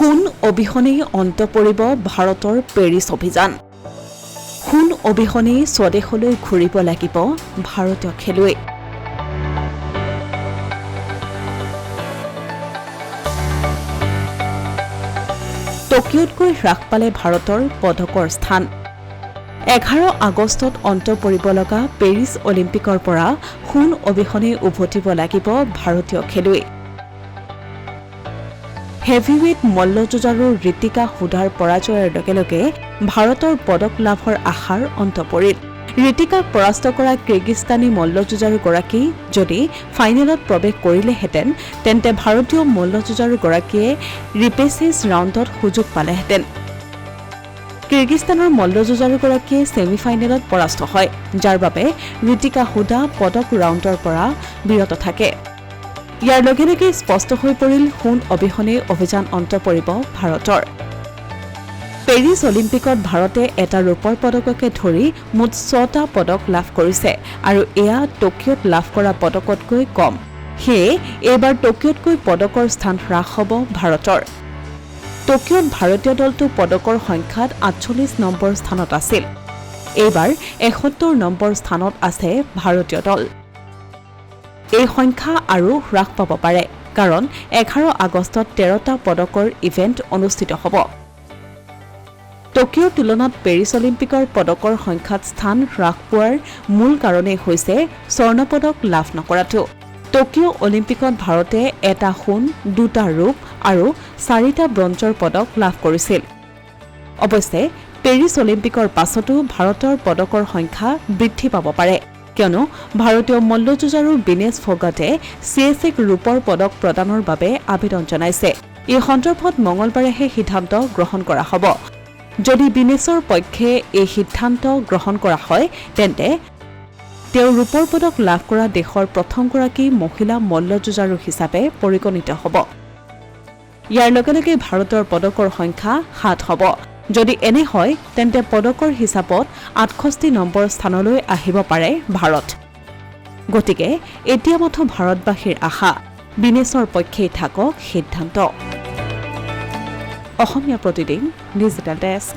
সোণ অবিহনেই অন্ত পৰিব ভাৰতৰ পেৰিছ অভিযান। সোণ অবিহনেই স্বদেশলৈ ঘূৰিব লাগিব ভাৰতীয় খেলুৱৈ। টকিঅ'তকৈ হ্ৰাস পালে ভাৰতৰ পদকৰ স্থান। 11 আগষ্টত অন্ত পৰিব লগা পেৰিছ অলিম্পিকৰ পৰা সোণ অবিহনে উভতিব লাগিব ভাৰতীয় খেলুৱৈ। হেভিৱেইট মল্লযুঁজাৰু ঋতিকা হুদাৰ পৰাজয়ৰ লগে লগে ভাৰতৰ পদক লাভৰ আশাৰ অন্ত পৰিল। ঋতিকাক পৰাস্ত কৰা কিৰ্গিস্তানী মল্লযুঁজাৰুগৰাকী যদি ফাইনেলত প্ৰৱেশ কৰিলেহেঁতেন তেন্তে ভাৰতীয় মল্লযুঁজাৰুগৰাকীয়ে ৰিপেচেজ ৰাউণ্ডত সুযোগ পালেহেঁতেন। কিৰ্গিস্তানৰ মল্লযুঁজাৰুগৰাকীয়ে ছেমি ফাইনেলত পৰাস্ত হয়, যাৰ বাবে ঋতিকা হুদা পদক ৰাউণ্ডৰ পৰা বিৰত থাকে। ইয়াৰ লগে লগে স্পষ্ট হৈ পৰিল সোণ অবিহনে অভিযান অন্ত পৰিব ভাৰতৰ। পেৰিছ অলিম্পিকত ভাৰতে এটা ৰূপৰ পদককে ধৰি মুঠ 6টা পদক লাভ কৰিছে আৰু এয়া টকিঅ'ত লাভ কৰা পদকতকৈ কম। সেয়ে এইবাৰ টকিঅ'তকৈ পদকৰ স্থান হ্ৰাস হ'ব ভাৰতৰ। টকিঅ'ত ভাৰতীয় দলটো পদকৰ সংখ্যাত 48 নম্বৰ স্থানত আছিল। এইবাৰ 71 নম্বৰ স্থানত আছে ভাৰতীয় দল। এই সংখ্যা আৰু হ্ৰাস পাব পাৰে, কাৰণ 11 আগষ্টত 13টা পদকৰ ইভেণ্ট অনুষ্ঠিত হ'ব। টকিঅ'ৰ তুলনাত পেৰিছ অলিম্পিকৰ পদকৰ সংখ্যাত স্থান হ্ৰাস পোৱাৰ মূল কাৰণেই হৈছে স্বৰ্ণ পদক লাভ নকৰাটো। টকিঅ' অলিম্পিকত ভাৰতে 1টা সোণ, 2টা ৰূপ আৰু 4টা ব্ৰঞ্জৰ পদক লাভ কৰিছিল। অৱশ্যে পেৰিছ অলিম্পিকৰ পাছতো ভাৰতৰ পদকৰ সংখ্যা বৃদ্ধি পাব পাৰে, কিয়নো ভাৰতীয় মল্লযুঁজাৰু বিনেশ ফগাটে CSAক ৰূপৰ পদক প্ৰদানৰ বাবে আবেদন জনাইছে। এই সন্দৰ্ভত মঙলবাৰেহে সিদ্ধান্ত গ্ৰহণ কৰা হ'ব। যদি বিনেশৰ পক্ষে এই সিদ্ধান্ত গ্ৰহণ কৰা হয় তেন্তে তেওঁ ৰূপৰ পদক লাভ কৰা দেশৰ প্ৰথমগৰাকী মহিলা মল্লযুঁজাৰু হিচাপে পৰিগণিত হ'ব। ইয়াৰ লগে লগে ভাৰতৰ পদকৰ সংখ্যা 7 হ'ব। যদি এনে হয় তেন্তে পদকৰ হিচাপত 68 নম্বৰ স্থানলৈ আহিব পাৰে ভাৰত। গতিকে এতিয়া মাথো ভাৰতবাসীৰ আশা বিনেশৰ পক্ষেই থাকক সিদ্ধান্ত। Asomiya Pratidin digital desk.